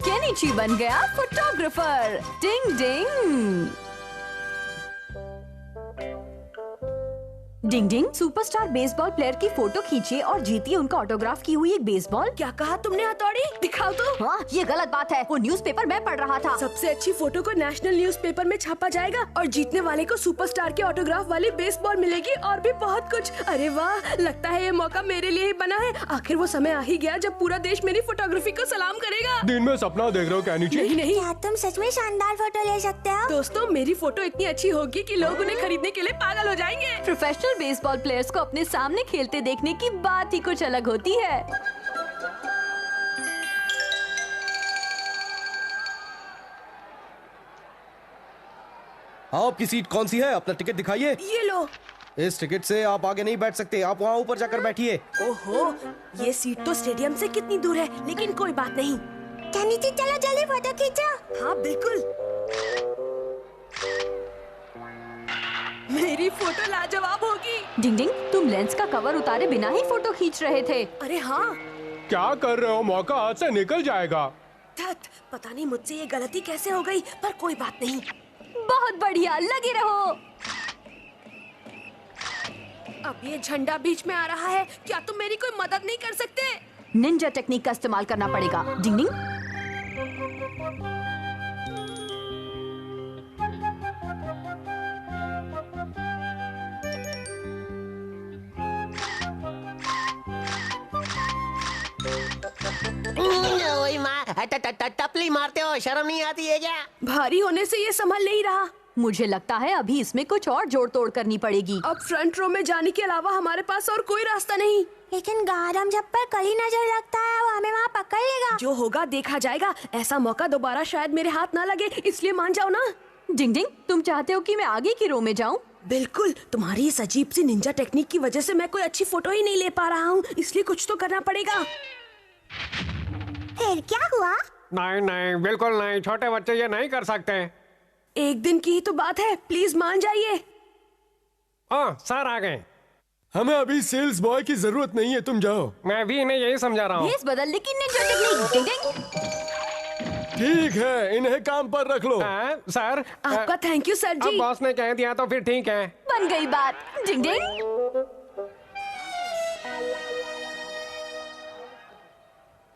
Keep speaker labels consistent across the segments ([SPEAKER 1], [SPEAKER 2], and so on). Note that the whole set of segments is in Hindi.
[SPEAKER 1] केनिची बन गया फोटोग्राफर। डिंग डिंग। डिंग डिंग, सुपरस्टार बेसबॉल प्लेयर की फोटो खींचिए और जीतिए उनका ऑटोग्राफ की हुई एक बेसबॉल।
[SPEAKER 2] क्या कहा तुमने हथौड़ी? दिखाओ तो।
[SPEAKER 1] हाँ, ये गलत बात है। वो न्यूज़पेपर मैं पढ़ रहा था।
[SPEAKER 2] सबसे अच्छी फोटो को नेशनल न्यूज़पेपर में छापा जाएगा और जीतने वाले को सुपरस्टार के ऑटोग्राफ वाली बेसबॉल मिलेगी और भी बहुत कुछ। अरे वाह, लगता है ये मौका मेरे लिए ही बना है। आखिर वो समय आ ही गया जब पूरा देश मेरी फोटोग्राफी को सलाम करेगा।
[SPEAKER 3] दिन में सपना देख रहे हो केनिची?
[SPEAKER 2] नहीं,
[SPEAKER 4] क्या तुम सच में शानदार फोटो ले सकते हो?
[SPEAKER 2] दोस्तों, मेरी फोटो इतनी अच्छी होगी कि लोग उन्हें खरीदने के लिए पागल हो जाएंगे।
[SPEAKER 1] प्रोफेशनल बेसबॉल प्लेयर्स को अपने सामने खेलते देखने की बात ही कुछ अलग होती है।
[SPEAKER 5] आपकी सीट कौन सी है? अपना टिकट दिखाइए।
[SPEAKER 2] ये लो।
[SPEAKER 5] इस टिकट से आप आगे नहीं बैठ सकते, आप वहाँ ऊपर जाकर बैठिए।
[SPEAKER 2] ओहो, ये सीट तो स्टेडियम से कितनी दूर है, लेकिन कोई बात नहीं।
[SPEAKER 4] केनिची, चलो जल्दी फोटो खींचो।
[SPEAKER 2] हाँ बिल्कुल। मेरी फोटो लाजवाब होगी।
[SPEAKER 1] डिंग डिंग, तुम लेंस का कवर उतारे बिना ही फोटो खींच रहे थे।
[SPEAKER 2] अरे हाँ।
[SPEAKER 3] क्या कर रहे हो? मौका हाथ से निकल जाएगा।
[SPEAKER 2] पता नहीं मुझसे ये गलती कैसे हो गई, पर कोई बात नहीं।
[SPEAKER 1] बहुत बढ़िया, लगे रहो।
[SPEAKER 2] अब ये झंडा बीच में आ रहा है, क्या तुम मेरी कोई मदद नहीं कर सकते?
[SPEAKER 1] निंजा टेक्निक का इस्तेमाल करना पड़ेगा। डिंग डिंग।
[SPEAKER 6] वही माँ टपली मारते हो, शर्म नहीं आती है क्या?
[SPEAKER 2] भारी होने से ये संभल नहीं रहा।
[SPEAKER 1] मुझे लगता है अभी इसमें कुछ और जोड़ तोड़ करनी पड़ेगी।
[SPEAKER 2] अब फ्रंट रो में जाने के अलावा हमारे पास और कोई रास्ता नहीं।
[SPEAKER 4] लेकिन गारम जब पर कली नजर रखता है वो हमें वहाँ पकड़ लेगा।
[SPEAKER 2] जो होगा देखा जाएगा। ऐसा मौका दोबारा शायद मेरे हाथ ना लगे, इसलिए मान जाओ ना।
[SPEAKER 1] डिंग डिंग, तुम चाहते हो कि मैं आगे की रो में जाऊं?
[SPEAKER 2] बिल्कुल, तुम्हारी इस अजीब सी निंजा टेक्निक की वजह से मैं कोई अच्छी फोटो ही नहीं ले पा रहा हूँ, इसलिए कुछ तो करना पड़ेगा।
[SPEAKER 4] फिर क्या हुआ?
[SPEAKER 7] नहीं नहीं, बिल्कुल नहीं, छोटे बच्चे ये नहीं कर सकते।
[SPEAKER 2] एक दिन की ही तो बात है, प्लीज मान जाइए।
[SPEAKER 7] सर आ गए।
[SPEAKER 3] हमें अभी सेल्स बॉय की जरूरत नहीं है, तुम जाओ।
[SPEAKER 7] मैं भी इन्हें यही समझा रहा हूँ।
[SPEAKER 1] भेस बदलने की निंजा टेक्निक। डिंग डिंग।
[SPEAKER 3] ठीक है, इन्हें काम पर रख लो।
[SPEAKER 7] सर,
[SPEAKER 2] आपका थैंक यू सर
[SPEAKER 7] अब
[SPEAKER 2] जी।
[SPEAKER 7] बॉस ने कह दिया तो फिर ठीक है।
[SPEAKER 1] बन गई बात। डिंग डिंग।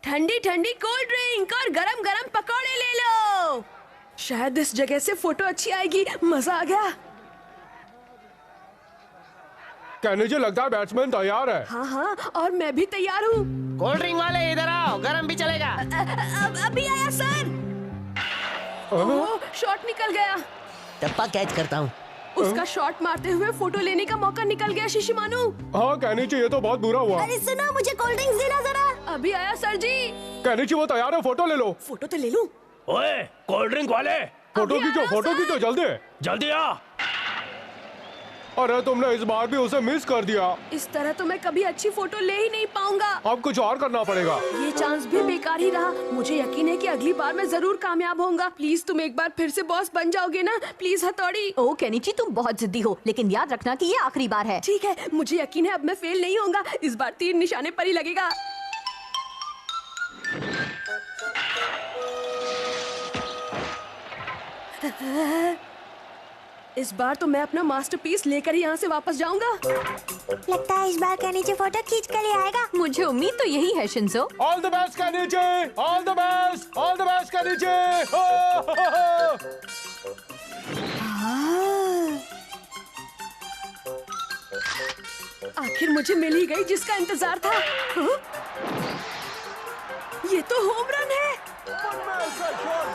[SPEAKER 2] ठंडी ठंडी कोल्ड ड्रिंक और गरम गरम पकौड़े ले लो। शायद इस जगह से फोटो अच्छी आएगी। मजा आ गया।
[SPEAKER 3] केनिची, लगता है बैट्समैन तैयार है।
[SPEAKER 2] हाँ हाँ, और मैं भी तैयार हूँ।
[SPEAKER 6] कोल्ड ड्रिंक वाले इधर आओ, गरम भी चलेगा।
[SPEAKER 2] अभी आया सर। ओह, शॉट निकल गया।
[SPEAKER 6] टप्पा कैच करता हूँ।
[SPEAKER 2] उसका शॉट मारते हुए फोटो लेने का मौका निकल गया शिशिमानु।
[SPEAKER 3] हाँ केनिची, ये तो बहुत बुरा हुआ।
[SPEAKER 4] अरे सुनो, मुझे कोल्ड ड्रिंक्स देना जरा।
[SPEAKER 2] अभी आया सर जी।
[SPEAKER 3] केनिची, वो तैयार है, फोटो ले लो।
[SPEAKER 2] फोटो तो ले लूं।
[SPEAKER 8] ओए, कोल्ड ड्रिंक वाले,
[SPEAKER 3] फोटो खींचो, फोटो खींचो, जल्दी।
[SPEAKER 8] जल्दी आ।
[SPEAKER 3] अरे तुमने इस बार भी उसे मिस कर दिया।
[SPEAKER 2] इस तरह तो मैं कभी अच्छी फोटो ले ही नहीं पाऊंगा।
[SPEAKER 3] अब कुछ और करना पड़ेगा।
[SPEAKER 2] ये चांस भी बेकार ही रहा। मुझे यकीन है कि अगली बार मैं जरूर कामयाब होऊंगा। प्लीज तुम एक बार फिर से बॉस बन जाओगे ना? प्लीज हथौड़ी।
[SPEAKER 1] ओ केनिची, तुम बहुत जिद्दी हो, लेकिन याद रखना कि ये आखिरी बार है।
[SPEAKER 2] ठीक है, मुझे यकीन है अब मैं फेल नहीं होऊंगा। इस बार तीर निशाने पर ही लगेगा। इस बार तो मैं अपना मास्टरपीस लेकर ही यहाँ से वापस जाऊंगा।
[SPEAKER 4] लगता है इस बार केनिची फोटो खींच कर ही आएगा।
[SPEAKER 1] मुझे उम्मीद तो यही है Shinzo.
[SPEAKER 3] All the best Kenichi, all the best, all the best Kenichi.
[SPEAKER 2] आखिर मुझे मिल ही गई जिसका इंतजार था। हाँ? ये तो होम रन है।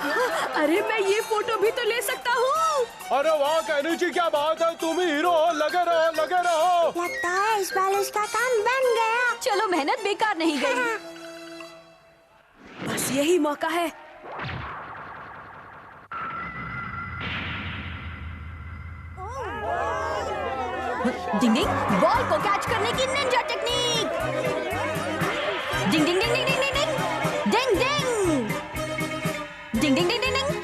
[SPEAKER 2] हाँ, अरे मैं ये फोटो भी तो ले सकता हूँ।
[SPEAKER 3] अरे वाह केनिची, क्या बात है, तुम ही हीरो हो। लगे रहो, लगे रहो।
[SPEAKER 4] लगता है इस बार उसका काम बन गया।
[SPEAKER 1] चलो, मेहनत बेकार नहीं गई।
[SPEAKER 2] बस यही मौका है।
[SPEAKER 1] डिंग डिंग, बॉल को कैच करने की निंजा टेक्निक। डिंग डिंग डिंग डिंग डिंग डिंग डिंग डिंग डिंग डिंग डिंग डिंग डिंग।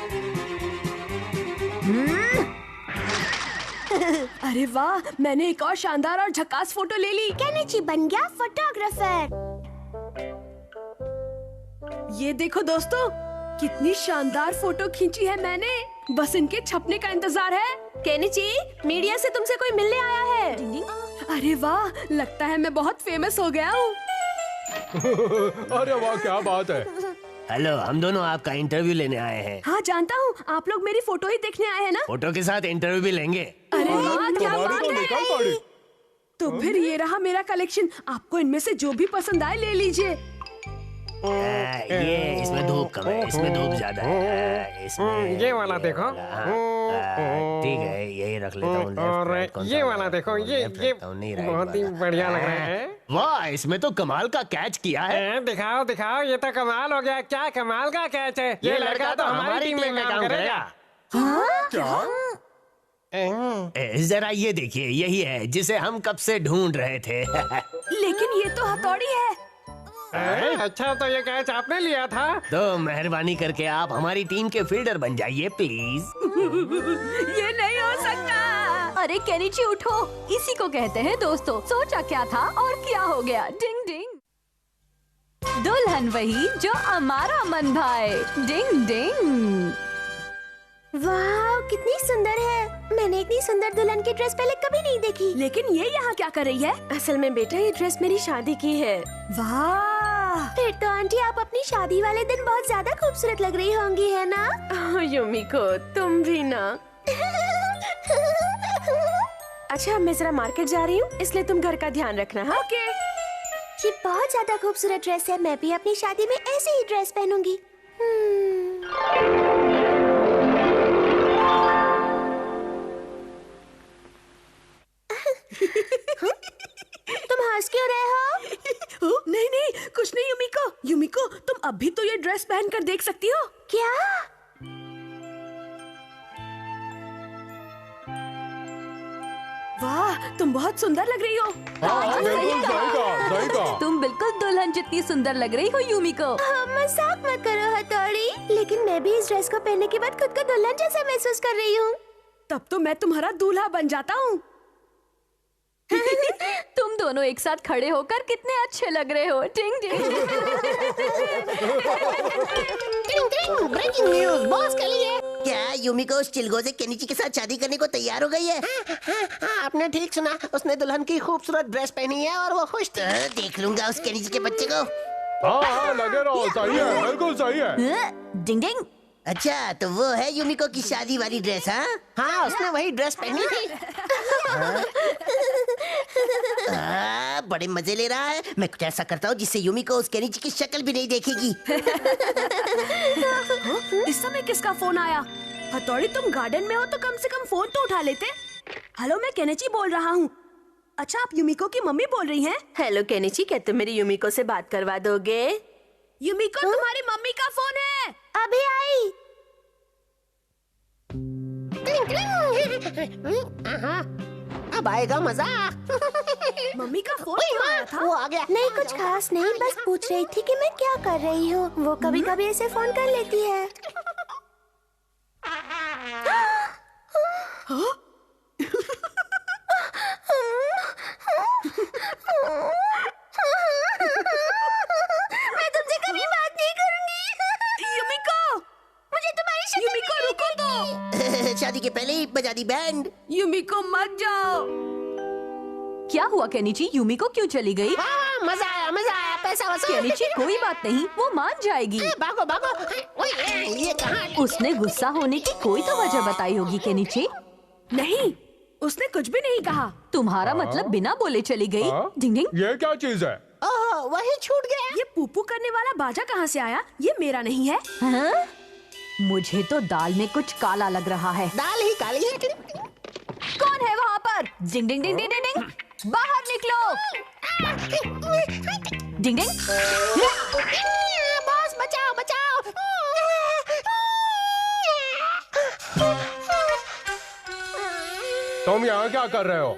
[SPEAKER 2] अरे वाह, मैंने एक और शानदार और झकास फोटो ले ली।
[SPEAKER 4] केनिची बन गया फोटोग्राफर।
[SPEAKER 2] ये देखो दोस्तों, कितनी शानदार फोटो खींची है मैंने, बस इनके छपने का इंतजार है। केनिची, मीडिया से तुमसे कोई मिलने आया है। अरे वाह, लगता है मैं बहुत फेमस हो गया हूँ।
[SPEAKER 3] अरे वाह, क्या बात है।
[SPEAKER 6] हेलो, हम दोनों आपका इंटरव्यू लेने आए हैं।
[SPEAKER 2] हाँ जानता हूँ, आप लोग मेरी फोटो ही देखने आए हैं ना।
[SPEAKER 6] फोटो के साथ इंटरव्यू भी लेंगे।
[SPEAKER 2] अरे वाह, क्या
[SPEAKER 3] तुम्हारी
[SPEAKER 2] बात
[SPEAKER 3] तो निकाल
[SPEAKER 2] है।
[SPEAKER 3] पड़ी।
[SPEAKER 2] तो फिर ये रहा मेरा कलेक्शन, आपको इनमें से जो भी पसंद आए ले लीजिए।
[SPEAKER 6] ये इसमें धूप कम है, इसमें धूप ज्यादा है। इसमें
[SPEAKER 7] ये वाला देखो।
[SPEAKER 6] ठीक है, यही रख लेता हूँ।
[SPEAKER 7] और ये वाला देखो, ये बहुत ही बढ़िया लग रहा है।
[SPEAKER 6] वाह, इसमें तो कमाल का कैच किया है।
[SPEAKER 7] दिखाओ दिखाओ, ये तो कमाल हो गया। क्या कमाल का कैच है। ये लड़का तो हमारी टीम में काम करेगा।
[SPEAKER 6] जरा ये देखिए, यही है जिसे हम कब से ढूंढ रहे थे।
[SPEAKER 2] लेकिन ये तो हथौड़ी है।
[SPEAKER 7] अच्छा, तो ये कैच आपने लिया था।
[SPEAKER 6] तो मेहरबानी करके आप हमारी टीम के फील्डर बन जाइए प्लीज।
[SPEAKER 2] ये नहीं हो सकता।
[SPEAKER 1] अरे केनिची उठो, इसी को कहते हैं दोस्तों, सोचा क्या था और क्या हो गया। डिंग डिंग। दुल्हन वही जो हमारा मन भाए। डिंग डिंग।
[SPEAKER 4] वाह, कितनी सुंदर है। मैंने इतनी सुंदर दुल्हन की ड्रेस पहले कभी नहीं देखी।
[SPEAKER 2] लेकिन ये यहाँ क्या कर रही है?
[SPEAKER 9] असल में बेटा, ये ड्रेस मेरी शादी की है।
[SPEAKER 2] वाह,
[SPEAKER 4] फिर तो आंटी आप अपनी शादी वाले दिन बहुत ज्यादा खूबसूरत लग रही होंगी, है ना?
[SPEAKER 9] युमिको, तुम भी ना। अच्छा, मैं जरा मार्केट जा रही हूँ, इसलिए तुम घर का ध्यान रखना। हाँ,
[SPEAKER 2] ओके।
[SPEAKER 4] ये बहुत ज्यादा खूबसूरत ड्रेस है। मैं भी अपनी शादी में ऐसे ही ड्रेस पहनूंगी। तुम हंस क्यों रहे हो?
[SPEAKER 2] नहीं नहीं, कुछ नहीं युमिको। युमिको, तुम अभी तो ये ड्रेस पहन कर देख सकती हो।
[SPEAKER 4] क्या?
[SPEAKER 2] वाह, तुम बहुत सुंदर लग रही हो।
[SPEAKER 3] हाँ, बिल्कुल सही कहा।
[SPEAKER 1] तुम बिल्कुल दुल्हन जितनी सुंदर लग रही हो युमिको।
[SPEAKER 4] मजाक मत करो हथौड़ी। लेकिन मैं भी इस ड्रेस को पहनने के बाद खुद को दुल्हन जैसा महसूस कर रही हूँ।
[SPEAKER 2] तब तो मैं तुम्हारा दूल्हा बन जाता हूँ।
[SPEAKER 1] तुम दोनों एक साथ खड़े होकर कितने अच्छे लग रहे हो। डिंग डिंग।
[SPEAKER 6] ब्रेकिंग न्यूज बॉस के लिए। क्या युमिको उस चिलगो से केनिची के साथ शादी करने को तैयार हो गई है? हाँ, आपने ठीक सुना। उसने दुल्हन की खूबसूरत ड्रेस पहनी है और वो खुश थी। देख लूंगा उस केनिची के बच्चे को।
[SPEAKER 3] हाँ, लगे रहो, सही है, बिल्कुल सही है।
[SPEAKER 1] डिंग डिंग।
[SPEAKER 6] अच्छा, तो वो है युमिको की शादी वाली ड्रेस? हाँ, उसने वही ड्रेस पहनी थी। बड़े मजे ले रहा है। मैं कुछ ऐसा करता हूँ जिससे युमिको उस केनिची की शक्ल भी नहीं देखेगी।
[SPEAKER 2] इस समय किसका फोन आया? हथौड़ी, तुम गार्डन में हो तो कम से कम फोन तो उठा लेते। हेलो, मैं केनिची बोल रहा हूँ। अच्छा, आप युमिको की मम्मी बोल रही हैं?
[SPEAKER 9] हेलो केनिची, क्या तुम मेरी युमिको से बात करवा दोगे?
[SPEAKER 2] युमिको, तुम्हारी मम्मी का फोन है।
[SPEAKER 4] अभी आई।
[SPEAKER 6] अब आएगा मजा।
[SPEAKER 2] मम्मी का फोन क्यों आया था?
[SPEAKER 6] वो आ गया।
[SPEAKER 4] नहीं, कुछ खास नहीं, बस पूछ रही थी कि मैं क्या कर रही हूँ। वो कभी कभी ऐसे फोन कर लेती है। मैं तुमसे कभी बात नहीं करूंगी।
[SPEAKER 2] युमिको,
[SPEAKER 4] मुझे तुम्हारी शक्ल
[SPEAKER 2] युमिको, रुको तो।
[SPEAKER 6] शादी के पहले ही बजा दी बैंड।
[SPEAKER 2] युमिको, मत जाओ।
[SPEAKER 1] क्या हुआ केनिची, युमिको क्यों चली गई?
[SPEAKER 6] मजा आया, पैसा वसूल।
[SPEAKER 1] केनिची, कोई बात नहीं, वो मान जाएगी।
[SPEAKER 6] भागो भागो। ओए, ये कहाँ?
[SPEAKER 1] उसने गुस्सा होने की कोई तो वजह बताई होगी केनिची।
[SPEAKER 2] नहीं, उसने कुछ भी नहीं कहा।
[SPEAKER 1] तुम्हारा मतलब बिना बोले चली गई।
[SPEAKER 3] हाँ?
[SPEAKER 1] डिंग डिंग।
[SPEAKER 3] ये क्या चीज है?
[SPEAKER 6] ओह, वही छूट गया।
[SPEAKER 2] ये पूपू करने वाला बाजा कहाँ से आया? ये मेरा नहीं है।
[SPEAKER 1] हाँ? मुझे तो दाल में कुछ काला लग रहा है।
[SPEAKER 6] दाल ही काली है।
[SPEAKER 1] कौन है वहाँ पर? डिंग डिंग डिंग डिंग डिंग डिंग। बाहर निकलो। डिंग डिंग।
[SPEAKER 6] बॉस, बचाओ बचाओ।
[SPEAKER 3] तुम यहाँ क्या कर रहे हो?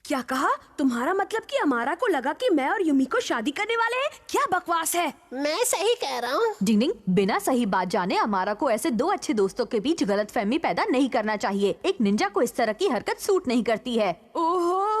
[SPEAKER 2] क्या कहा? तुम्हारा मतलब कि अमारा को लगा कि मैं और युमिको शादी करने वाले हैं? क्या बकवास है।
[SPEAKER 6] मैं सही कह रहा हूँ।
[SPEAKER 1] डिंग डिंग, बिना सही बात जाने अमारा को ऐसे दो अच्छे दोस्तों के बीच गलतफहमी पैदा नहीं करना चाहिए। एक निंजा को इस तरह की हरकत सूट नहीं करती है।
[SPEAKER 2] ओहो,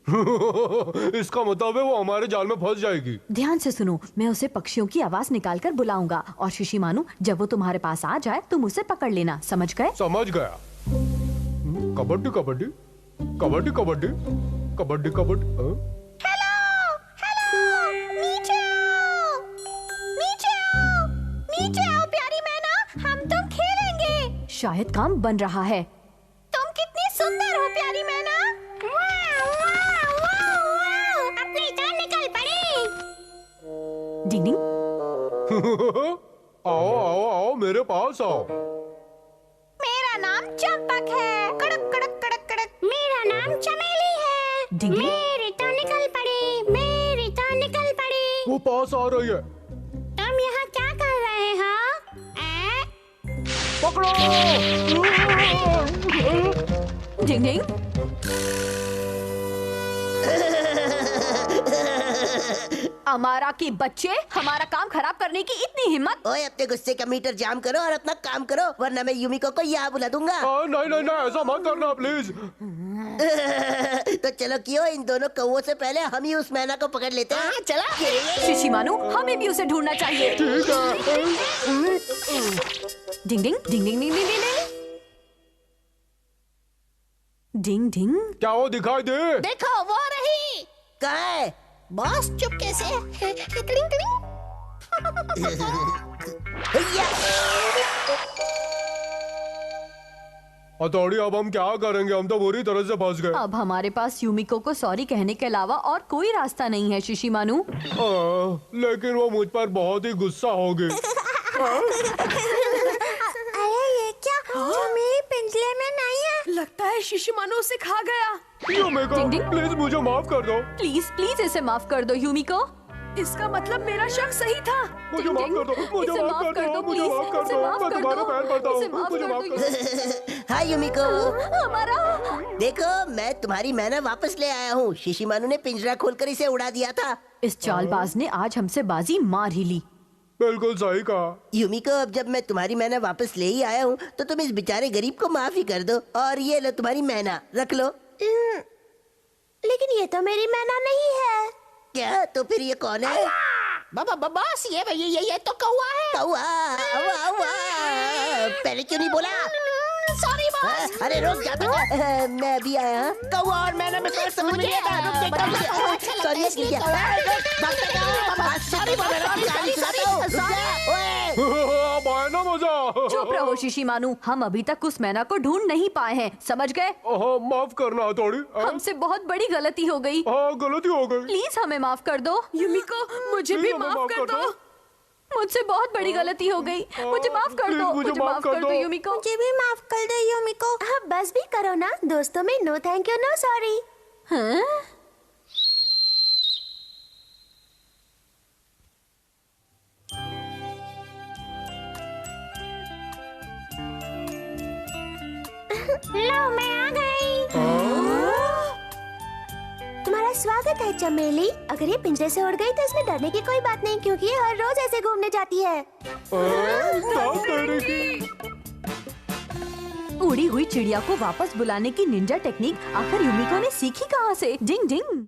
[SPEAKER 3] इसका मतलब है वो हमारे जाल में फंस जाएगी।
[SPEAKER 1] ध्यान से सुनो, मैं उसे पक्षियों की आवाज निकाल कर बुलाऊंगा और शिशिमानु जब वो तुम्हारे पास आ जाए तुम उसे पकड़ लेना, समझ गए?
[SPEAKER 3] समझ गया। कबड्डी कबड्डी कबड्डी कबड्डी कबड्डी कबड्डी।
[SPEAKER 4] हेलो हेलो, नीचे आओ, नीचे आओ, नीचे आओ प्यारी मैना, हम तुम खेलेंगे।
[SPEAKER 1] शायद काम बन रहा है।
[SPEAKER 4] तुम कितनी सुंदर हो प्यारी मैना। वाह, वाह, वाह, वाह, अपनी जान निकल पड़ी।
[SPEAKER 1] डिंग डिंग।
[SPEAKER 3] आओ आओ आओ मेरे पास आओ।
[SPEAKER 4] मेरा नाम चंपक है। कड़क कड़क कड़क कड़क। मेरा नाम चमेली है।
[SPEAKER 1] डिंग डिंग।
[SPEAKER 4] मेरी तो निकल पड़ी, मेरी तो निकल पड़ी।
[SPEAKER 3] वो पास आ रही है।
[SPEAKER 4] तुम यहाँ क्या कर रहे हो?
[SPEAKER 3] पकड़ो।
[SPEAKER 1] डिंग डिंग। अमारा के बच्चे, हमारा काम खराब करने की इतनी हिम्मत।
[SPEAKER 6] ओए अपने गुस्से का मीटर जाम करो और अपना काम करो, वरना मैं यूमिको को यहाँ बुला दूंगा।
[SPEAKER 3] नहीं नहीं नहीं, ऐसा मत करना प्लीज।
[SPEAKER 6] तो चलो क्यों, इन दोनों कौवों से पहले हम ही उस मैना को पकड़ लेते हैं। चला।
[SPEAKER 1] शिशिमानु, हमें भी उसे ढूंढना चाहिए।
[SPEAKER 3] ठीक है।
[SPEAKER 1] डिंग डिंग डिंग डिंग डिंग डिंग डिंग डिंग डिंग।
[SPEAKER 3] क्या वो दिखाई दे?
[SPEAKER 6] देखो वो रही। कहाँ है? बॉस चुपके से। टिड़िंग, टिड़िंग।
[SPEAKER 3] हथौड़ी, अब हम क्या करेंगे? हम तो बुरी तरह से फंस गए।
[SPEAKER 1] अब हमारे पास यूमिको को सॉरी कहने के अलावा और कोई रास्ता नहीं है शिशिमानु।
[SPEAKER 3] लेकिन वो मुझ पर बहुत ही गुस्सा होगी।
[SPEAKER 4] अरे ये क्या? चमेली पिंजरे में नहीं है।
[SPEAKER 2] लगता है शिशिमानु उसे खा गया।
[SPEAKER 3] यूमिको,
[SPEAKER 1] डिंग डिंग।
[SPEAKER 3] प्लीज मुझे माफ कर दो।
[SPEAKER 1] प्लीज प्लीज इसे माफ कर दो यूमिको।
[SPEAKER 2] इसका मतलब मेरा शक सही था।
[SPEAKER 3] मुझे माफ कर दो, मुझे
[SPEAKER 1] इसे
[SPEAKER 3] माफ कर दो, मुझे
[SPEAKER 1] प्लीज,
[SPEAKER 3] माफ कर
[SPEAKER 1] इसे
[SPEAKER 3] दो।
[SPEAKER 1] माफ
[SPEAKER 3] मैं
[SPEAKER 1] कर
[SPEAKER 3] तुम्हारे
[SPEAKER 1] दो।
[SPEAKER 3] पैर पड़ता
[SPEAKER 1] इसे
[SPEAKER 3] हूँ,
[SPEAKER 1] माफ
[SPEAKER 3] मुझे
[SPEAKER 1] कर
[SPEAKER 3] माफ
[SPEAKER 1] दो।
[SPEAKER 3] कर दो।
[SPEAKER 6] हाय यूमिको,
[SPEAKER 1] हमारा
[SPEAKER 6] देखो मैं तुम्हारी मैना वापस ले आया हूँ। शिशिमानु ने पिंजरा खोलकर इसे उड़ा दिया था।
[SPEAKER 1] इस चालबाज ने आज हमसे बाजी मार ही ली।
[SPEAKER 3] बिल्कुल सही कहा।
[SPEAKER 6] यूमिको, अब जब मैं तुम्हारी मैना वापस ले ही आया हूँ तो तुम इस बेचारे गरीब को माफ ही कर दो। और ये लो तुम्हारी मैना, रख लो।
[SPEAKER 4] लेकिन ये तो मेरी मैना नहीं है।
[SPEAKER 6] क्या? तो फिर ये कौन है?
[SPEAKER 10] बस ये तो कौवा है।
[SPEAKER 6] कौवा? वाह वाह, पहले क्यों नहीं बोला?
[SPEAKER 10] Sorry boss.
[SPEAKER 6] अरे रुक जा बेटा, मैं अभी आया।
[SPEAKER 10] कौवा और मैंने में फर्क समझ नहीं आता। रुक जा।
[SPEAKER 6] सॉरी
[SPEAKER 3] अब आया ना मजा।
[SPEAKER 1] चुप रहो शिशिमानु, हम अभी तक उस मैना को ढूंढ नहीं पाए हैं, समझ गए?
[SPEAKER 3] माफ करना हथौड़ी।
[SPEAKER 1] हमसे बहुत बड़ी गलती हो गई।
[SPEAKER 3] हाँ, गलती हो गई।
[SPEAKER 1] प्लीज हमें माफ कर दो।
[SPEAKER 2] यूमिको, मुझे भी माफ कर दो।
[SPEAKER 1] मुझसे बहुत बड़ी गलती हो गई, मुझे माफ कर दो। मुझे माफ कर दो यूमिको।
[SPEAKER 4] मुझे भी माफ कर दो यूमिको। हाँ बस भी करो ना, दोस्तों में no thank you no sorry.
[SPEAKER 1] हाँ?
[SPEAKER 4] लो मैं आ गई। तुम्हारा स्वागत है चमेली। अगर ये पिंजरे से उड़ गई तो इसमें डरने की कोई बात नहीं, क्योंकि ये हर रोज ऐसे घूमने जाती है।
[SPEAKER 1] उड़ी हुई चिड़िया को वापस बुलाने की निंजा टेक्निक आखिर यूमिको ने सीखी कहाँ से? डिंग डिंग।